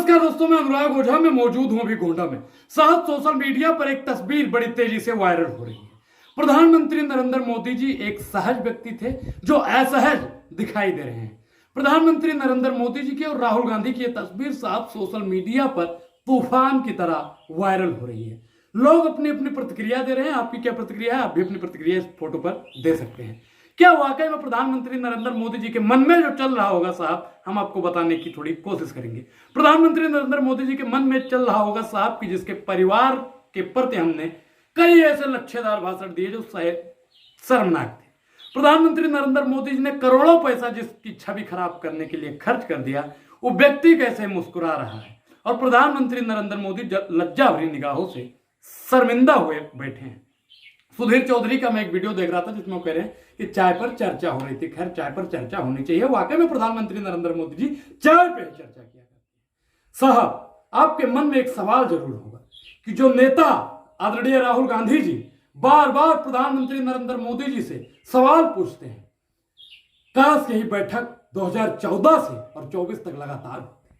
नमस्कार दोस्तों, मैं अनुराग ओझा में मौजूद हूं अभी गोंडा में। साहब, सोशल मीडिया पर एक तस्वीर बड़ी तेजी से वायरल हो रही है। प्रधानमंत्री नरेंद्र मोदी जी एक सहज व्यक्ति थे जो असहज दिखाई दे रहे हैं। प्रधानमंत्री नरेंद्र मोदी जी की और राहुल गांधी की यह तस्वीर साहब सोशल मीडिया पर तूफान की तरह वायरल हो रही है। लोग अपनी अपनी प्रतिक्रिया दे रहे हैं। आपकी क्या प्रतिक्रिया है? आप भी अपनी प्रतिक्रिया इस फोटो पर दे सकते हैं। क्या वाकई में प्रधानमंत्री नरेंद्र मोदी जी के मन में जो चल रहा होगा साहब, हम आपको बताने की थोड़ी कोशिश करेंगे। प्रधानमंत्री नरेंद्र मोदी जी के मन में चल रहा होगा साहब कि जिसके परिवार के प्रति हमने कई ऐसे लच्छेदार भाषण दिए जो शर्मनाक थे। प्रधानमंत्री नरेंद्र मोदी जी ने करोड़ों पैसा जिसकी छवि खराब करने के लिए खर्च कर दिया, वो व्यक्ति कैसे मुस्कुरा रहा है। और प्रधानमंत्री नरेंद्र मोदी लज्जा भरी निगाहों से शर्मिंदा हुए बैठे हैं। सुधीर चौधरी का मैं एक वीडियो देख रहा था जिसमें वो कह रहे हैं कि चाय पर चर्चा हो रही थी। खैर, चाय पर चर्चा होनी चाहिए। वाकई में प्रधानमंत्री नरेंद्र मोदी जी चाय पे चर्चा किया करते हैं। साहब, आपके मन में एक सवाल जरूर होगा कि जो नेता आदरणीय राहुल गांधी जी बार बार प्रधानमंत्री नरेंद्र मोदी जी से सवाल पूछते हैं, काश यही बैठक 2014 से और 24 तक लगातार होती।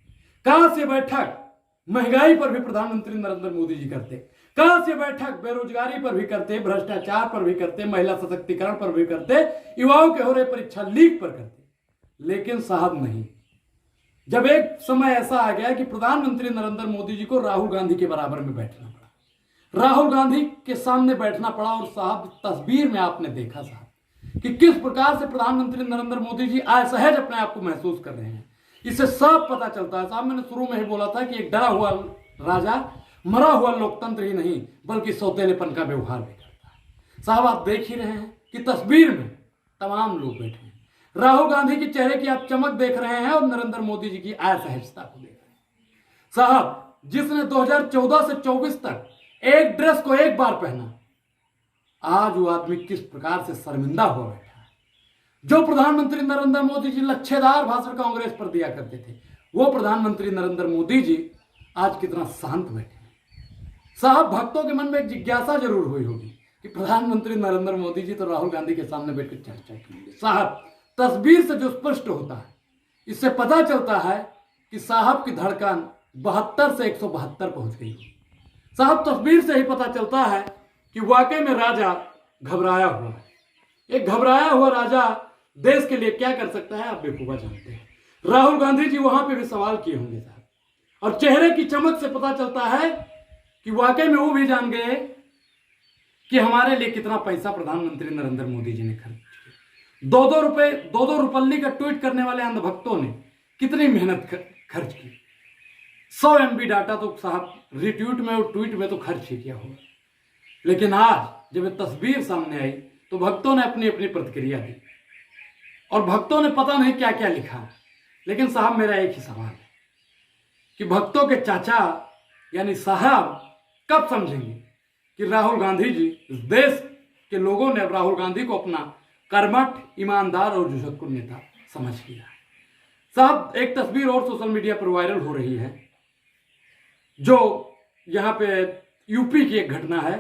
काश ये बैठक महंगाई पर भी प्रधानमंत्री नरेंद्र मोदी जी करते। काश ये बैठक बेरोजगारी पर भी करते, भ्रष्टाचार पर भी करते, महिला सशक्तिकरण पर भी करते, युवाओं के हो रहे परीक्षा लीक पर करते। लेकिन साहब नहीं। जब एक समय ऐसा आ गया कि प्रधानमंत्री नरेंद्र मोदी जी को राहुल गांधी के बराबर में बैठना पड़ा, राहुल गांधी के सामने बैठना पड़ा। और साहब, तस्वीर में आपने देखा साहब कि किस प्रकार से प्रधानमंत्री नरेंद्र मोदी जी असहज अपने आप को महसूस कर रहे हैं। इससे साफ पता चलता है साहब, मैंने शुरू में ही बोला था कि एक डरा हुआ राजा मरा हुआ लोकतंत्र ही नहीं बल्कि सौतेलेपन का व्यवहार भी करता है। साहब, आप देख ही रहे हैं कि तस्वीर में तमाम लोग बैठे हैं। राहुल गांधी के चेहरे की आप चमक देख रहे हैं और नरेंद्र मोदी जी की असहजता को देख रहे हैं। साहब, जिसने 2014 से 24 तक एक ड्रेस को एक बार पहना, आज वो आदमी किस प्रकार से शर्मिंदा हुआ बैठा है। जो प्रधानमंत्री नरेंद्र मोदी जी लच्छेदार भाषण कांग्रेस पर दिया करते थे, वो प्रधानमंत्री नरेंद्र मोदी जी आज कितना शांत बैठे। साहब, भक्तों के मन में एक जिज्ञासा जरूर हुई होगी कि प्रधानमंत्री नरेंद्र मोदी जी तो राहुल गांधी के सामने बैठकर चर्चा करेंगे। साहब, तस्वीर से जो स्पष्ट होता है, इससे पता चलता है कि साहब की धड़कन 72 से 172 पहुंच गई। साहब, तस्वीर से ही पता चलता है कि वाकई में राजा घबराया हुआ है। एक घबराया हुआ राजा देश के लिए क्या कर सकता है, आप बेखूबा जानते हैं। राहुल गांधी जी वहां पे भी सवाल किए होंगे साहब, और चेहरे की चमक से पता चलता है कि वाकई में वो भी जान गए कि हमारे लिए कितना पैसा प्रधानमंत्री नरेंद्र मोदी जी ने खर्च किया। 2-2 रुपल्ली का ट्वीट करने वाले अंधभक्तों ने कितनी मेहनत खर्च की। 100 MB डाटा तो साहब रिट्वीट में और ट्वीट में तो खर्च ही किया होगा। लेकिन आज जब ये तस्वीर सामने आई तो भक्तों ने अपनी अपनी प्रतिक्रिया दी और भक्तों ने पता नहीं क्या क्या लिखा। लेकिन साहब, मेरा एक ही सवाल है कि भक्तों के चाचा यानी साहब कब समझेंगे कि राहुल गांधी जी, इस देश के लोगों ने राहुल गांधी को अपना कर्मठ, ईमानदार और जुझकपुर नेता समझ लिया। साहब, एक तस्वीर और सोशल मीडिया पर वायरल हो रही है जो यहाँ पे यूपी की एक घटना है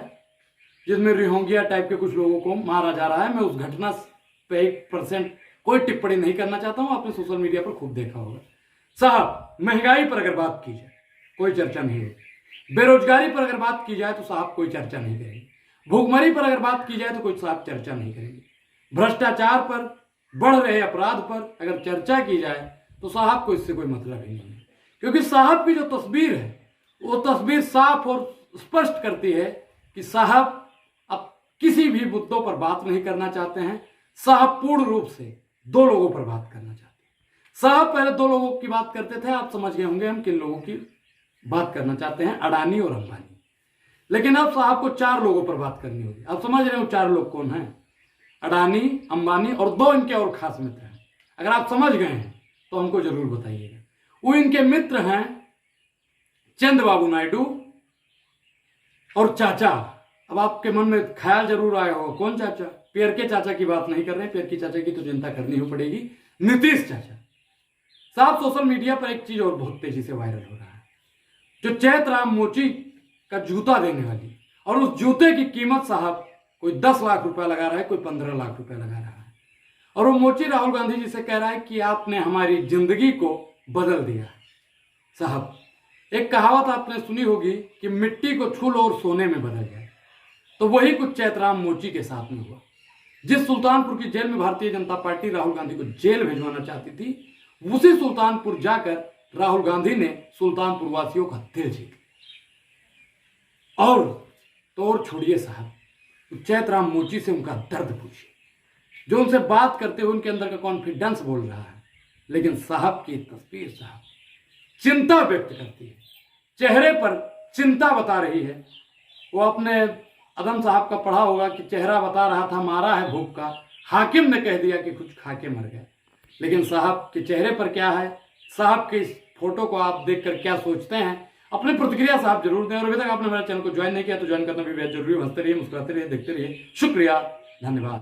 जिसमें रिहोंगिया टाइप के कुछ लोगों को मारा जा रहा है। मैं उस घटना पे 1% कोई टिप्पणी नहीं करना चाहता हूं। आपने सोशल मीडिया पर खूब देखा होगा। साहब, महंगाई पर अगर बात की जाए कोई चर्चा नहीं होगी। बेरोजगारी पर अगर बात की जाए तो साहब कोई चर्चा नहीं करेंगे। भूखमरी पर अगर बात की जाए तो कोई साहब चर्चा नहीं करेंगे। भ्रष्टाचार पर, बढ़ रहे अपराध पर अगर चर्चा की जाए तो साहब को इससे कोई मतलब ही नहीं है। क्योंकि साहब की जो तस्वीर है वो तस्वीर साफ और स्पष्ट करती है कि साहब अब किसी भी मुद्दों पर बात नहीं करना चाहते हैं। साहब पूर्ण रूप से 2 लोगों पर बात करना चाहते हैं। साहब पहले 2 लोगों की बात करते थे, आप समझ गए होंगे हम किन लोगों की बात करना चाहते हैं, अडानी और अंबानी। लेकिन अब साहब को 4 लोगों पर बात करनी होगी। आप समझ रहे हो 4 लोग कौन हैं? अडानी, अंबानी और 2 इनके और खास मित्र हैं। अगर आप समझ गए हैं तो हमको जरूर बताइएगा। वो इनके मित्र हैं चंद्रबाबू नायडू और चाचा। अब आपके मन में ख्याल जरूर आया होगा, कौन चाचा? पेड़ के चाचा की बात नहीं कर रहे हैं, पेड़ के चाचा की तो चिंता करनी ही पड़ेगी, नीतीश चाचा। साहब, सोशल मीडिया पर एक चीज और बहुत तेजी से वायरल हो रहा है, जो चैतराम मोची का जूता देने वाली, और उस जूते की कीमत साहब कोई 10 लाख रुपया लगा रहा है, कोई 15 लाख रुपया लगा रहा है। और वो मोची राहुल गांधी जी से कह रहा है कि आपने हमारी जिंदगी को बदल दिया। साहब, एक कहावत आपने सुनी होगी कि मिट्टी को छू लो और सोने में बदल जाए, तो वही कुछ चैतराम मोची के साथ में हुआ। जिस सुल्तानपुर की जेल में भारतीय जनता पार्टी राहुल गांधी को जेल भिजवाना चाहती थी, उसी सुल्तानपुर जाकर राहुल गांधी ने सुल्तानपुर वासियों का दिल जीत लिया। और तो और छोड़िए साहब, तो चैतराम मोची से उनका दर्द पूछिए, जो उनसे बात करते हुए उनके अंदर का कॉन्फिडेंस बोल रहा है। लेकिन साहब की तस्वीर साहब चिंता व्यक्त करती है, चेहरे पर चिंता बता रही है। वो अपने अदम साहब का पढ़ा होगा कि चेहरा बता रहा था मारा है भूख का, हाकिम ने कह दिया कि कुछ खा के मर गए। लेकिन साहब के चेहरे पर क्या है, साहब के इस फोटो को आप देखकर क्या सोचते हैं, अपनी प्रतिक्रिया साहब जरूर दें। और अभी तक आपने मेरे चैनल को ज्वाइन नहीं किया तो ज्वाइन करना भी बेहद जरूरी है। हंसते रहिए, मुस्कुराते रहिए, देखते रहिए। शुक्रिया, धन्यवाद।